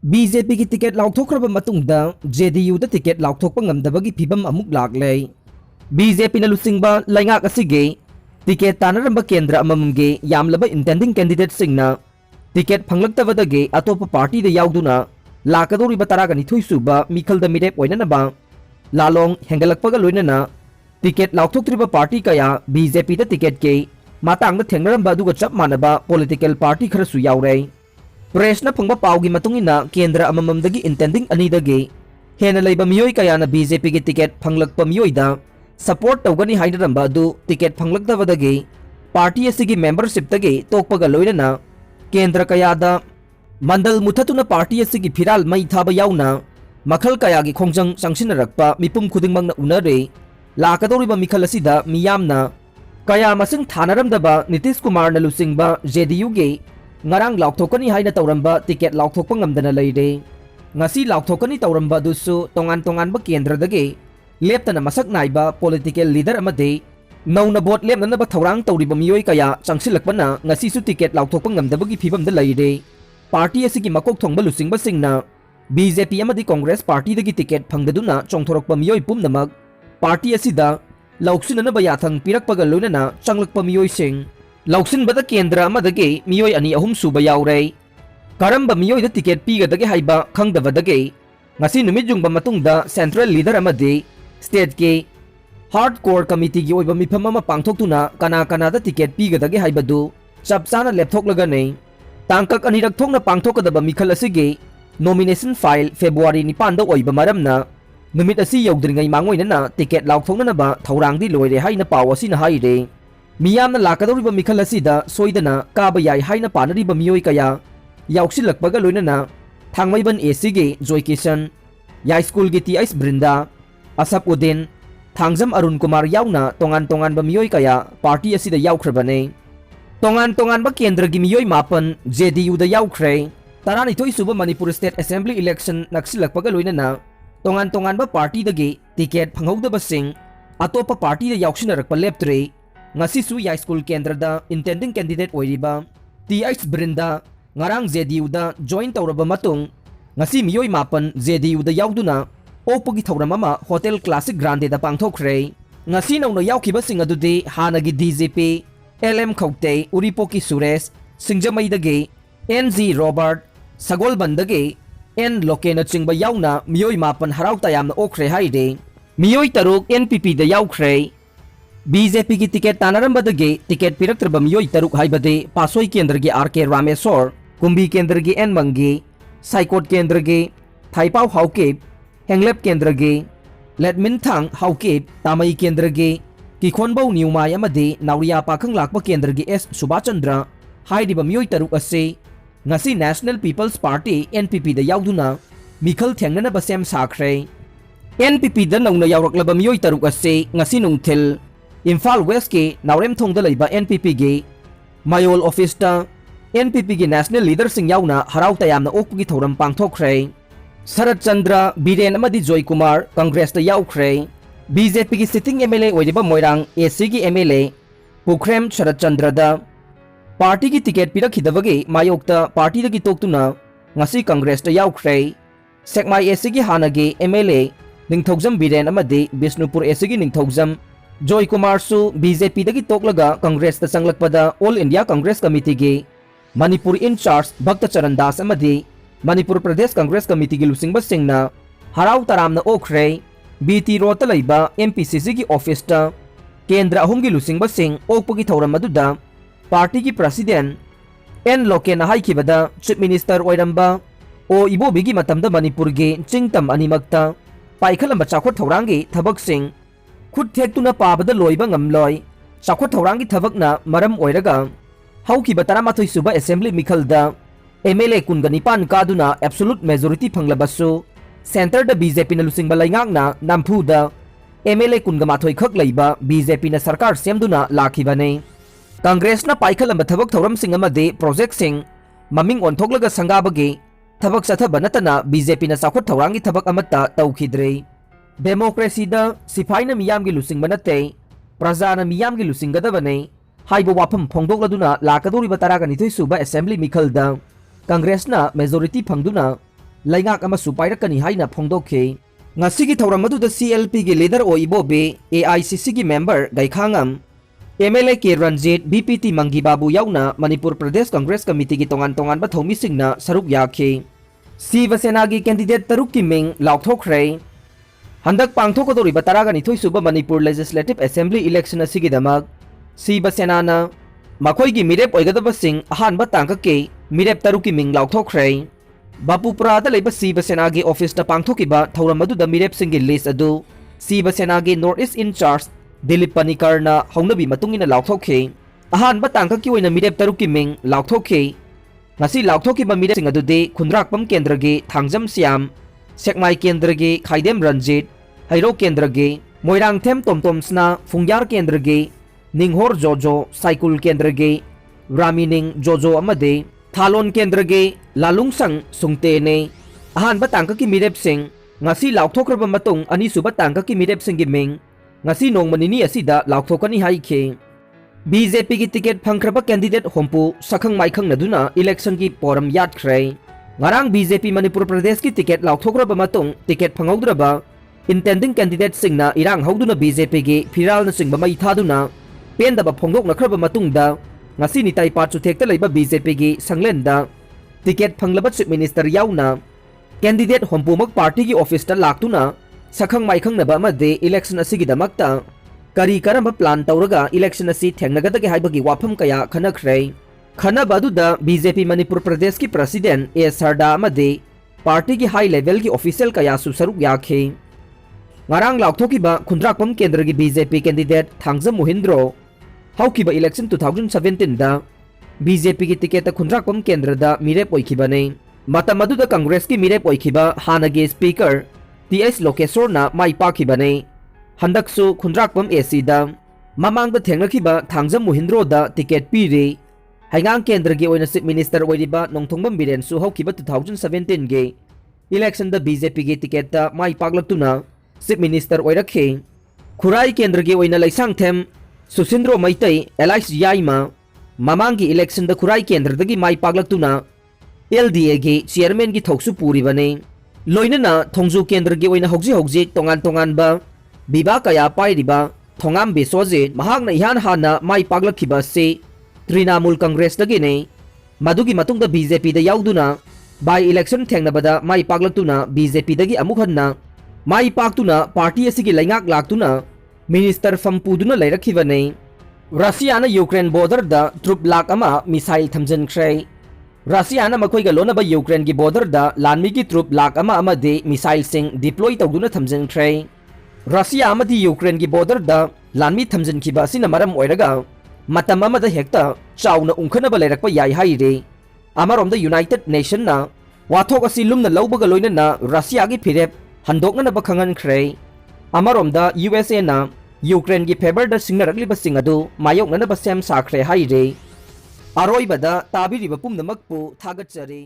BJP की ticket Laothokhraba Matungda JDU da ticket Laothokpa Ngamdabagi Fibam Amuk Lakle BJP na lusingba laingak asige ticket tanaramba kendra amamge yamlaba intending candidate singna ticket phanglaktabadage atopa party da yauduna lakadori bataraga nithoi suba mikhal da mirep oinana ba lalong hengalakpaga loinana ticket Laothoktriba party kaya BJP da ticket ke matang da thengnaramba aduga chap manaba political party kharasu yaure Presna phangba paugi matungina kendra amamamdagi intending anidagi hena leiba miyoi kayana BJP gi ticket phanglakpa miyoida support tawgani hainaramba adu ticket phanglaktabadagi party asigi membership tagi tokpaga loinana kendra kayada mandal muthatuna party asigi phiral mai thaba yauna makhal kayagi khongjang changsinnarakpa mipum khudingmangna unare lakadoriba mikhal asida miyamna kaya masing thanaramdaba Nitish Kumar na lusingba JDU gi ngarang Laothokani haina tauramba ticket Laothokpa ngamdana leire ngasi Laothokani tauramba dusu tongan ba kendra dage leptana masak naiba political leader amade nauna bot lepnana ba thaurang tauriba miyoi kaya changsilakpana ngasi su ticket Laothokpa ngamdabagi phibam da leire party asigi makok thongba lusingba singna BJP amadi Congress party dagi ticket phangdaduna chongthorokpa miyoi pumnamak party asida lauksinana ba yathang pirakpaga loinana changlakpa miyoi sing Lauksin bada kendra amadage miyoi ani ahum suba yaure karamba miyoi da ticket pigadage haiba khangdabadage ngasi numit jungba matungda central leader amade state ke hardcore committee gi oiba mifam ama pangthoktuna kana da ticket pigadage haibadu chapchana lepthoklaga nei tangkak anirak thokna pangthokadaba mikhal asige nomination file February 9 da oiba maramna numit asi yogdringai mangoinana ticket laukthokna ba thaurangdi loire haina pawasi na haire Miyamna lakadoriba mikhal asida soidana kaba yai haina panariba miyoi kaya yauksilakpaga loinana thangmaiban ACG Joy Kishan Yai School gi TS Brinda Asap Udin Thangjam Arun Kumar yauna tongan ba miyoi kaya party asida yaukhrabane tongan ba kendra gi miyoi mapan JDU da yaukre taranithoi suba Manipur State Assembly election naksilakpaga loinana tongan ba party dagi ticket phanghogdaba sing atopa party da yauksinnarakpa leptre ngasi su Yai School kendra da intending candidate oiriba TH Brinda ngarang JDU da join tawraba matung ngasi miyoi mapan JDU da yauduna opagi thawramama Hotel Classic Grande da pangthokre ngasi nauna yaukhiba sing adudi hanagi DJP LM Khokte Uripoki Suresh Singjamai dage NG Robert Sagolban dage N Lokena chingba yauna miyoi mapan harau tayamna okre haide miyoi taruk NPP da yaukre BJP की ticket तानारंबदगे ticket पिरक्त्रब मियोई तरुक हाइबदे पासोई केंद्र के RK Rameshwar कुंभी केंद्र के N मंगे साइकोट केंद्र के थाइपाव हाउकेप हेंगलेप केंद्र के लेटमिनथांग हाउकेप तामई केंद्र के किखोनबौ न्यूमाय अमदे नावरिया पाखंग लाकप केंद्र के S सुभाचंद्र हाइदिब मियोई तरुक असे ngasi National People's Party NPP दा याउदुना मिखल थेंगना बसेम साखरे NPP दा नौना यावरकलब मियोई तरुक असे ngasi nungthil Imphal West ke Naurem Thong da leiba NPP ge Mayol office ta NPP ge national leader sing yauna harau tayamna okpugi thoram pangthokre Sarat Chandra Biren amadi Joy Kumar Congress ta yaukre BJP ge sitting MLA oidiba Moirang AC ge MLA Pukrem Sarat Chandra da party gi ticket pirakhidabage mayokta party da gi toktuna ngasi Congress ta yaukre Sekmai AC ge hanage MLA Ningthokjam Biren amadi Bisnupur AC ge Ningthokjam Joy Kumar su BJP dagi toklaga Congress ta sanglakpada All India Congress Committee ge Manipur in charge Bhakta Charan Das amadi Manipur Pradesh Congress Committee gi lusingba singna harau taramna okre BT Road ta leiba MPCC gi office ta kendra ahum gi lusingba sing okpugi thauram aduda party gi president N Lokena haikibada chief minister oiramba o ibobi gi matamda Manipur ge chingtam animakta paikhalamba chakhot thaurangi thabak sing khut thekuna pabada loiba ngamloi chakhot thaurangi thabakna maram oiraga hauki batara mathoi suba assembly mikhalda MLA kungani kaduna absolute majority phanglabasu center da BJP na lusingba laingakna nampu da MLA kunga mathoi khak leiba BJP na sarkar semduna lakhibane Congress na paikhalamba thabak thauram sing amade project sing maming onthoklaga sangabage thabak sathaba natana BJP na chakhot thaurangi thabak amata taukhidre Democracy da sipaina miyam gi lusing banate prajana miyam gi lusing gadabane haibo wapam phongdokladuna lakadori bataraga nithoi suba assembly mikhalda Congress na majority phangduna laingak amasu pairakani haina phongdokhe ngasigi thoram aduda CLP gi leader oibobe AICC gi member gaikhangam MLA ke Ranjit BPT Mangi Babu yauna Manipur Pradesh Congress Committee gi tongan ba thomi singna saruk yakhe Shiva Sena gi candidate taruk ki ming Laothokhrei handak pangthokodori bataraga ni thoi suba Manipur Legislative Assembly election asigi damak Shiva Sena na makhoi gi mirep oigadaba sing ahan ba tangka ke mirep taruk ki ming Laothokhrei Bapupura da leiba Shiva Sena gi office da pangthokiba thoram adu da mirep sing gi list adu Shiva Sena gi North East in charge Dilip Panikar na hongnabi matungina Laothokhe ahan ba tangka ki oina mirep taruk ki ming Laothokhe ngasi Laothokhi ba mirep sing adu de khundrakpam kendra gi thangjam siam sekmai kendra gi khaidem Ranjit hairo kendra gi moirang them tomtomsna fungyar kendra gi ninghor jojo cycle kendra gi ramining jojo amade thalon kendra gi lalungsang sungte ne ahan ba tangka ki mirep sing ngasi Laothokhraba matung ani suba tangka ki mirep sing gi ming ngasi nongmanini asida Laothokani haikhe BJP ki ticket phangkhraba candidate hompu sakhang maikhang naduna election ki poram yatkhrai ngarang BJP Manipur Pradesh ki ticket Laothokhraba matung ticket phangaudraba intending candidate singna irang hauduna BJP gi phiral na singba mai thaduna pendaba phongdok nakraba matungda ngasi ni taipa chu thekta leiba BJP gi sanglenda ticket phanglaba chief minister yauna candidate hompumak party ki office ta laktuna sakhang maikhang naba amade election asigi damakta kari karamba plan tauraga election asi thengnagadage haibagi wafam kaya khanakhrei khanaba aduda BJP Manipur Pradesh ki president A Sarda amade party ki high level ki official kaya su saruk yakhe ngarang Laothokhiba khundrakpam kendra gi BJP candidate Thangjam Mohindro haukiba election 2017 da BJP ki ticket ta khundrakpam kendra da mirep oikhibane matam aduda Congress ki mirep oikhiba hanagi speaker TS Lokesor na mai pakhibane handaksu khundrakpam AC da mamang da thengnakhiba Thangjam Mohindro da ticket piri haingang kendra gi oina chief minister oiriba nongthongbam biren su haukiba 2017 ge election da BJP gi ticket ta mai paklaktuna chief minister oirakhe khurai kendra gi oina laisang them Susindro Maitai Elias Yaima mamang gi election da khurai kendra da gi mai paklaktuna LDA gi chairman gi thoksu puri bane loinana thongju kendra gi oina hogji tongan ba biba kaya pairiba thongam besoje mahakna ihan hana mai paglakhiba se Trinamool Congress dagi ne madugi matungda BJP da yauduna by election thengnabada mai paglaktuna BJP dagi amuk hanna mai paktuna party asigi laingak laktuna minister fampuduna lairakhibane Russia na Ukraine border da troop lak ama missile thamjankhrai Russia na makoi ga lona ba Ukraine gi border da lanmi gi troop lak ama amade missile sing deploy tawduna thamjankhrai Russia amadi Ukraine gi border da lanmi thamjankhiba sina maram oiraga matam amada hekta chauna ungkhanaba lairakpa yai haire amaromda United Nation na wathok asi lumna lawbaga loina na Russia gi phirep handokna ba khangan khrei amaromda USA na Ukraine gi favor da singnarakliba singadu mayokna ba sem sakhre haire aroibada tabiriba pumnamakpu thagatchari